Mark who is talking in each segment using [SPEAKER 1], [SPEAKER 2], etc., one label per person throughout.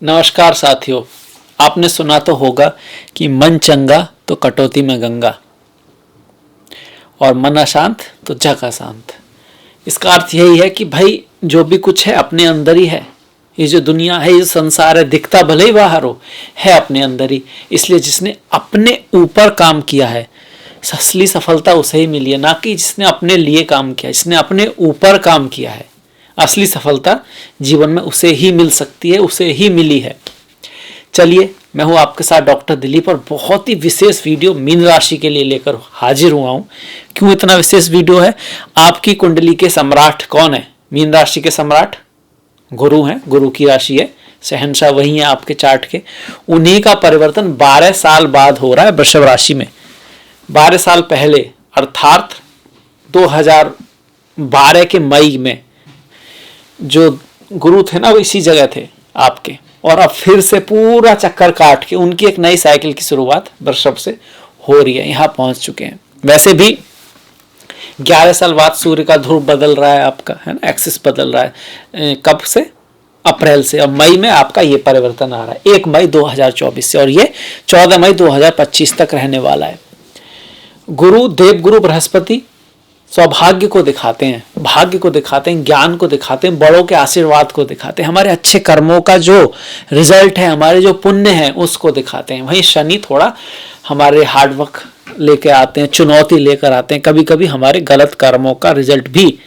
[SPEAKER 1] नमस्कार साथियों। आपने सुना तो होगा कि मन चंगा तो कटौती में गंगा और मन अशांत तो जग अशांत। इसका अर्थ यही है कि भाई जो भी कुछ है अपने अंदर ही है। ये जो दुनिया है, ये संसार है, दिखता भले ही बाहर हो, है अपने अंदर ही। इसलिए जिसने अपने ऊपर काम किया है असली सफलता उसे ही मिली है, ना कि जिसने अपने लिए काम किया। जिसने अपने ऊपर काम किया है असली सफलता जीवन में उसे ही मिल सकती है, उसे ही मिली है। चलिए, मैं हूं आपके साथ डॉक्टर दिलीप और बहुत ही विशेष वीडियो मीन राशि के लिए लेकर हाजिर हुआ हूं। क्यों इतना विशेष वीडियो है? आपकी कुंडली के सम्राट कौन है? मीन राशि के सम्राट गुरु हैं। गुरु की राशि है, शहंशाह वही है आपके चार्ट के। उन्हीं का परिवर्तन 12 साल बाद हो रहा है वृषभ राशि में। 12 साल पहले अर्थात 2012 के मई में जो गुरु थे ना, वो इसी जगह थे आपके, और अब फिर से पूरा चक्कर काट के उनकी एक नई साइकिल की शुरुआत वृषभ से हो रही है। यहाँ पहुंच चुके हैं। वैसे भी 11 साल बाद सूर्य का ध्रुव बदल रहा है आपका, है ना, एक्सिस बदल रहा है। कब से? अप्रैल से। अब मई में आपका ये परिवर्तन आ रहा है 1 मई 2024 से, और ये 14 मई 2025 तक रहने वाला है। गुरु, देवगुरु बृहस्पति सौभाग्य को दिखाते हैं, भाग्य को दिखाते हैं, ज्ञान को दिखाते हैं, बड़ों के आशीर्वाद को दिखाते हैं, हमारे अच्छे कर्मों का जो रिजल्ट है, हमारे जो पुण्य है उसको दिखाते हैं। वहीं शनि थोड़ा हमारे हार्डवर्क लेके आते हैं, चुनौती लेकर आते हैं, कभी कभी हमारे गलत कर्मों का रिजल्ट भी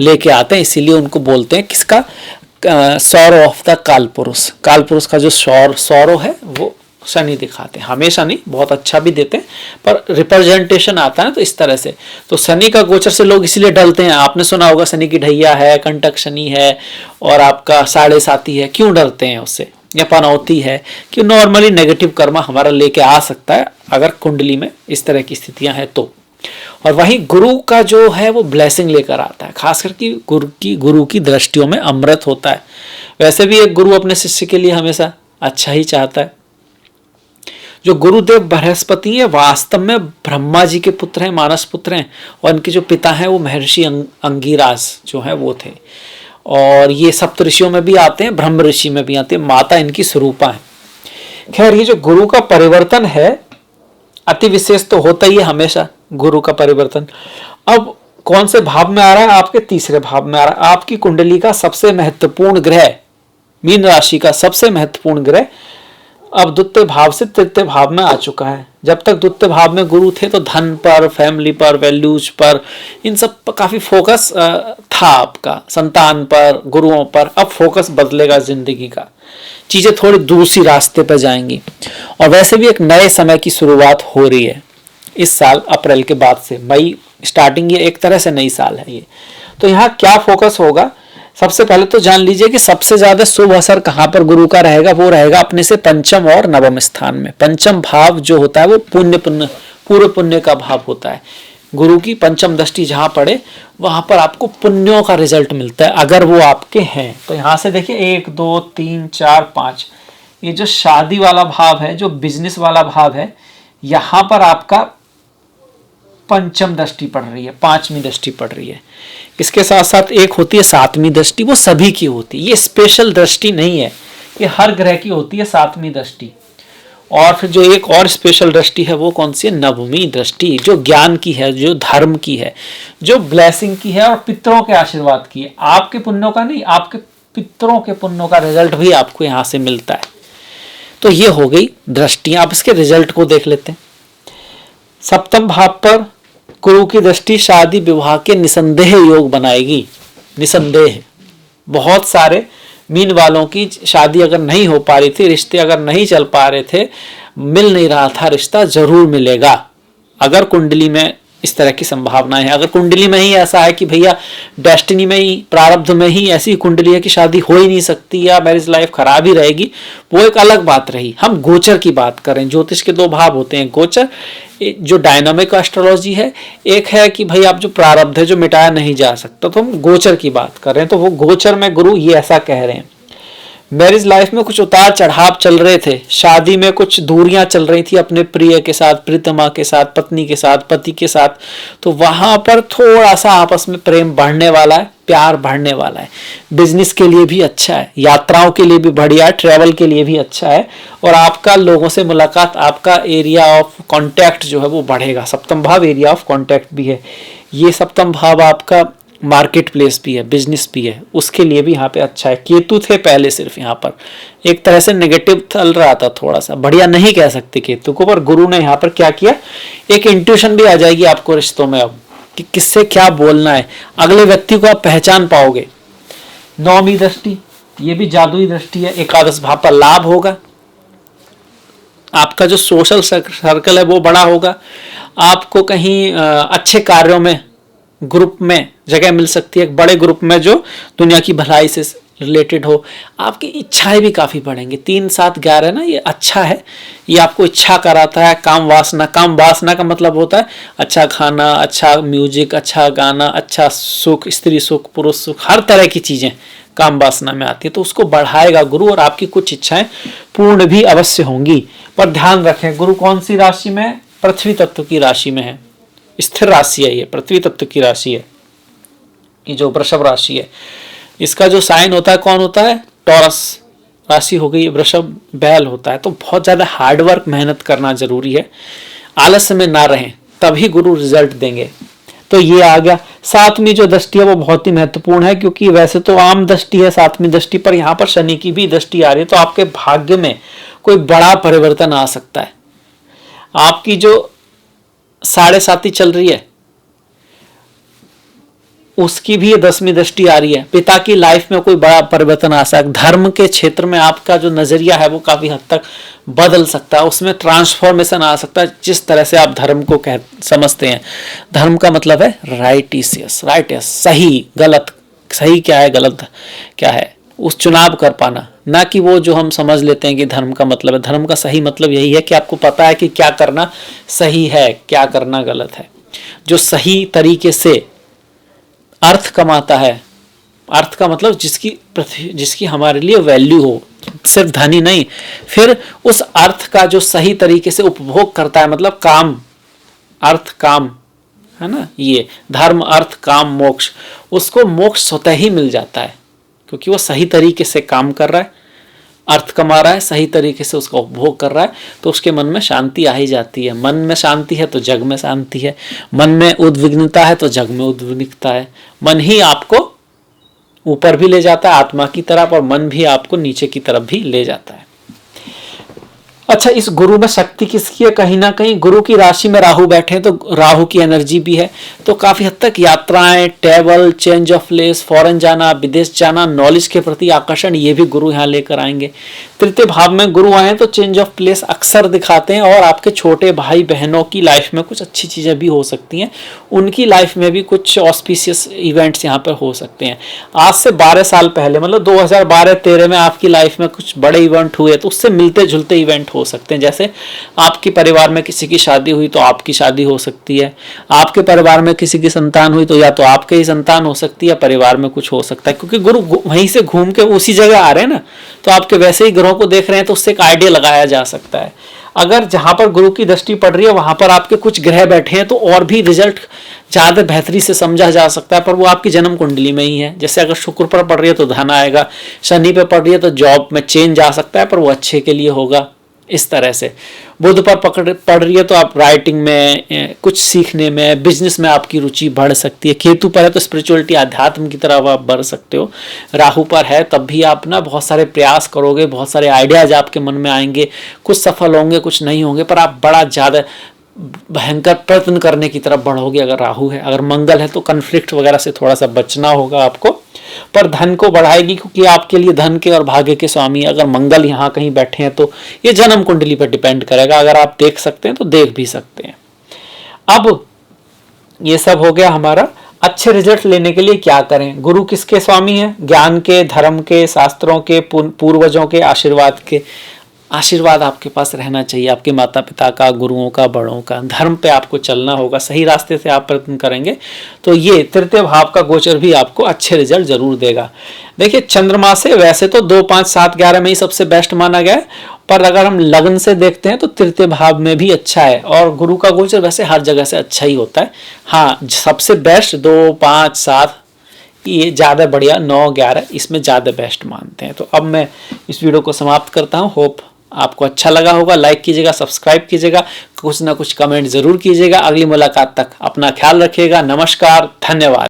[SPEAKER 1] लेके आते हैं। इसीलिए उनको बोलते हैं किसका? Sorrow of the Kalpurush. Kalpurush का जो सौरो है वो शनि दिखाते हैं। हमेशा नहीं, बहुत अच्छा भी देते हैं, पर रिप्रेजेंटेशन आता है तो इस तरह से। तो शनि का गोचर से लोग इसलिए डरते हैं। आपने सुना होगा शनि की ढैया है, कंटक शनि है और आपका साढ़े साती है। क्यों डरते हैं उससे? या पनौती है कि नॉर्मली नेगेटिव कर्म हमारा लेके आ सकता है अगर कुंडली में इस तरह की स्थितियां हैं तो। और वहीं गुरु का जो है वो ब्लेसिंग लेकर आता है, खास करके गुरु की दृष्टियों में अमृत होता है। वैसे भी एक गुरु अपने शिष्य के लिए हमेशा अच्छा ही चाहता है। जो गुरुदेव बृहस्पति है वास्तव में ब्रह्मा जी के पुत्र हैं, मानस पुत्र हैं, और इनके जो पिता हैं वो महर्षि अंगिराज जो है वो थे। और ये सप्त ऋषियों में भी आते हैं, ब्रह्म ऋषि में भी आते हैं, माता इनकी स्वरूपा है। खैर, ये जो गुरु का परिवर्तन है अति विशेष तो होता ही है हमेशा गुरु का परिवर्तन। अब कौन से भाव में आ रहा है? आपके तीसरे भाव में आ रहा है। आपकी कुंडली का सबसे महत्वपूर्ण ग्रह, मीन राशि का सबसे महत्वपूर्ण ग्रह अब द्वितीय भाव से तृतीय भाव में आ चुका है। जब तक द्वितीय भाव में गुरु थे तो धन पर, फैमिली पर, वैल्यूज पर, इन सब पर काफी फोकस था आपका, संतान पर, गुरुओं पर। अब फोकस बदलेगा जिंदगी का, चीजें थोड़ी दूसरी रास्ते पर जाएंगी। और वैसे भी एक नए समय की शुरुआत हो रही है इस साल अप्रैल के बाद से। मई स्टार्टिंग, ये एक तरह से नई साल है ये। तो यहाँ क्या फोकस होगा? सबसे पहले तो जान लीजिए कि सबसे ज्यादा शुभ असर कहां पर गुरु का रहेगा? वो रहेगा अपने से पंचम और नवम स्थान में। पंचम भाव जो होता है वो पूर्व पुण्य का भाव होता है। गुरु की पंचम दृष्टि जहां पड़े वहां पर आपको पुण्यों का रिजल्ट मिलता है अगर वो आपके हैं तो। यहां से देखिए 1 2 3 4 5, ये जो शादी वाला भाव है, जो बिजनेस वाला भाव है, यहां पर आपका पंचम दृष्टि पड़ रही है, 5वीं दृष्टि पड़ रही है। इसके साथ साथ एक होती है 7वीं दृष्टि, वो सभी की होती है, ये स्पेशल दृष्टि नहीं है, ये हर ग्रह की होती है 7वीं दृष्टि। और फिर जो एक और स्पेशल दृष्टि है वो कौन सी है? 9वीं दृष्टि, जो ज्ञान की है, जो धर्म की है, जो ब्लेसिंग की है और पितरों के आशीर्वाद की है। आपके पुण्यों का नहीं, आपके पितरों के पुण्यों का रिजल्ट भी आपको यहाँ से मिलता है। तो ये हो गई दृष्टियां। आप इसके रिजल्ट को देख लेते हैं। सप्तम भाव पर गुरु की दृष्टि शादी विवाह के निसंदेह योग बनाएगी। निसंदेह बहुत सारे मीन वालों की शादी अगर नहीं हो पा रही थी, रिश्ते अगर नहीं चल पा रहे थे, मिल नहीं रहा था, रिश्ता जरूर मिलेगा अगर कुंडली में इस तरह की संभावनाएं हैं। अगर कुंडली में ही ऐसा है कि भैया डेस्टिनी में ही, प्रारब्ध में ही ऐसी कुंडली है कि शादी हो ही नहीं सकती या मैरिज लाइफ खराब ही रहेगी, वो एक अलग बात रही। हम गोचर की बात करें। ज्योतिष के 2 भाव होते हैं, गोचर जो डायनामिक एस्ट्रोलॉजी है, एक है कि भाई आप जो प्रारब्ध है जो मिटाया नहीं जा सकता, तो हम गोचर की बात कर रहे हैं। तो वो गोचर में गुरु ये ऐसा कह रहे हैं। मैरिज लाइफ में कुछ उतार चढ़ाव चल रहे थे, शादी में कुछ दूरियां चल रही थी अपने प्रिय के साथ, प्रीतमा के साथ, पत्नी के साथ, पति के साथ, तो वहां पर थोड़ा सा आपस में प्रेम बढ़ने वाला है, प्यार बढ़ने वाला है। बिजनेस के लिए भी अच्छा है, यात्राओं के लिए भी बढ़िया है, ट्रैवल के लिए भी अच्छा है, और आपका लोगों से मुलाकात, आपका एरिया ऑफ कांटेक्ट जो है वो बढ़ेगा। सप्तम भाव एरिया ऑफ कांटेक्ट भी है, ये सप्तम भाव आपका मार्केट प्लेस भी है, बिजनेस भी है, उसके लिए भी यहाँ पे अच्छा है। केतु थे पहले सिर्फ यहाँ पर एक तरह से नेगेटिव चल रहा था, थोड़ा सा बढ़िया नहीं कह सकते केतु को, पर गुरु ने यहाँ पर क्या किया, एक इंट्यूशन भी आ जाएगी आपको रिश्तों में अब कि किससे क्या बोलना है, अगले व्यक्ति को आप पहचान पाओगे। नौवीं दृष्टि, ये भी जादुई दृष्टि है, एकादश भाव पर लाभ होगा, आपका जो सोशल सर्कल है वो बड़ा होगा, आपको कहीं अच्छे कार्यों में, ग्रुप में जगह मिल सकती है, एक बड़े ग्रुप में जो दुनिया की भलाई से रिलेटेड हो। आपकी इच्छाएं भी काफ़ी बढ़ेंगी। 3, 7, 11 ना, ये अच्छा है, ये आपको इच्छा कराता है। काम वासना, काम वासना का मतलब होता है अच्छा खाना, अच्छा म्यूजिक, अच्छा गाना, अच्छा सुख, स्त्री सुख, पुरुष सुख, हर तरह की चीज़ें काम वासना में आती है, तो उसको बढ़ाएगा गुरु, और आपकी कुछ इच्छाएं पूर्ण भी अवश्य होंगी। पर ध्यान रखें, गुरु कौन सी राशि में है, पृथ्वी तत्व की राशि में है, स्थिर राशि है, ये पृथ्वी तत्व की राशि है, ये जो वृषभ राशि है, इसका जो साइन होता है कौन होता है, टॉरस राशि हो गई, वृषभ बैल होता है। तो बहुत ज्यादा हार्डवर्क, मेहनत करना जरूरी है, आलस्य में ना रहें, तभी गुरु रिजल्ट देंगे। तो ये आ गया। सातवीं जो दृष्टि है वो बहुत ही महत्वपूर्ण है, क्योंकि वैसे तो आम दृष्टि है सातवीं दृष्टि, पर यहाँ पर शनि की भी दृष्टि आ रही है, तो आपके भाग्य में कोई बड़ा परिवर्तन आ सकता है। आपकी जो 7.5 चल रही है उसकी भी 10वीं दृष्टि आ रही है, पिता की लाइफ में कोई बड़ा परिवर्तन आ सकता है। धर्म के क्षेत्र में आपका जो नजरिया है वो काफी हद तक बदल सकता है, उसमें ट्रांसफॉर्मेशन आ सकता है, जिस तरह से आप धर्म को समझते हैं। धर्म का मतलब है राइटियस, सही गलत, सही क्या है गलत क्या है, उस चुनाव कर पाना, ना कि वो जो हम समझ लेते हैं कि धर्म का मतलब है। धर्म का सही मतलब यही है कि आपको पता है कि क्या करना सही है, क्या करना गलत है, जो सही तरीके से अर्थ कमाता है। अर्थ का मतलब जिसकी हमारे लिए वैल्यू हो, सिर्फ धनी नहीं, फिर उस अर्थ का जो सही तरीके से उपभोग करता है, मतलब काम, अर्थ काम है ना, ये धर्म अर्थ काम मोक्ष, उसको मोक्ष स्वतः ही मिल जाता है, क्योंकि वो सही तरीके से काम कर रहा है, अर्थ कमा रहा है, सही तरीके से उसका उपभोग कर रहा है, तो उसके मन में शांति आ ही जाती है। मन में शांति है तो जग में शांति है, मन में उद्विग्नता है तो जग में उद्विग्नता है। मन ही आपको ऊपर भी ले जाता है आत्मा की तरफ, और मन भी आपको नीचे की तरफ भी ले जाता है। अच्छा, इस गुरु में शक्ति किसकी है, कहीं ना कहीं गुरु की राशि में राहु बैठे हैं, तो राहु की एनर्जी भी है, तो काफी हद तक यात्राएं, travel, change of place, foreign जाना, विदेश जाना, नॉलेज के प्रति आकर्षण, ये भी गुरु यहाँ लेकर आएंगे। तृतीय भाव में गुरु आए तो चेंज ऑफ प्लेस अक्सर दिखाते हैं, और आपके छोटे भाई बहनों की लाइफ में कुछ अच्छी चीजें भी हो सकती हैं, उनकी लाइफ में भी कुछ ऑस्पिशियस इवेंट्स यहाँ पर हो सकते हैं। आज से 12 साल पहले, मतलब 2012-13 में आपकी लाइफ में कुछ बड़े इवेंट हुए, तो उससे मिलते जुलते इवेंट हो सकते हैं। जैसे आपके परिवार में किसी की शादी हुई तो आपकी शादी हो सकती है, आपके परिवार में किसी की संतान हुई तो या तो आपके ही संतान हो सकती है, परिवार में कुछ हो सकता है, क्योंकि गुरु वहीं से घूम के उसी जगह आ रहे हैं ना, तो आपके वैसे ही ग्रहों को देख रहे हैं, तो उससे एक आइडिया लगाया जा सकता है। अगर जहां पर गुरु की दृष्टि पड़ रही है वहां पर आपके कुछ ग्रह बैठे हैं, तो और भी रिजल्ट ज्यादा बेहतरी से समझा जा सकता है, पर वो आपकी जन्म कुंडली में ही है। जैसे अगर शुक्र पर पड़ रही है तो धन आएगा, शनि पे पड़ रही है तो जॉब में चेंज आ सकता है, पर वो अच्छे के लिए होगा। इस तरह से बुध पर पड़ रही है तो आप राइटिंग में, कुछ सीखने में, बिजनेस में आपकी रुचि बढ़ सकती है। केतु पर है तो स्पिरिचुअलिटी, आध्यात्म की तरफ आप बढ़ सकते हो। राहु पर है तब भी आप ना बहुत सारे प्रयास करोगे, बहुत सारे आइडियाज आपके मन में आएंगे, कुछ सफल होंगे कुछ नहीं होंगे, पर आप बड़ा ज़्यादा भयंकर प्रयत्न करने की तरफ बढ़ोगे अगर राहु है। अगर मंगल है तो कन्फ्लिक्ट वगैरह से थोड़ा सा बचना होगा आपको, पर धन को बढ़ाएगी, क्योंकि आपके लिए धन के और भाग्य के स्वामी अगर मंगल यहाँ कहीं बैठे हैं तो ये जन्म कुंडली पर डिपेंड करेगा। अगर आप देख सकते हैं तो देख भी सकते हैं। अब ये सब हो गया हमारा। अच्छे रिजल्ट लेने के लिए क्या करें? गुरु किसके स्वामी है? ज्ञान के, धर्म के, शास्त्रों के, पूर्वजों के आशीर्वाद के। आशीर्वाद आपके पास रहना चाहिए, आपके माता पिता का, गुरुओं का, बड़ों का। धर्म पे आपको चलना होगा, सही रास्ते से आप प्रयत्न करेंगे तो ये तृतीय भाव का गोचर भी आपको अच्छे रिजल्ट जरूर देगा। देखिए चंद्रमा से वैसे तो 2, 5, 7, 11 में ही सबसे बेस्ट माना गया है, पर अगर हम लग्न से देखते हैं तो तृतीय भाव में भी अच्छा है, और गुरु का गोचर वैसे हर जगह से अच्छा ही होता है। हाँ, सबसे बेस्ट 2, 5, 7 ये ज़्यादा बढ़िया, 9, 11 इसमें ज़्यादा बेस्ट मानते हैं। तो अब मैं इस वीडियो को समाप्त करता हूँ। होप आपको अच्छा लगा होगा। लाइक कीजिएगा, सब्सक्राइब कीजिएगा, कुछ ना कुछ कमेंट जरूर कीजिएगा। अगली मुलाकात तक अपना ख्याल रखिएगा। नमस्कार, धन्यवाद।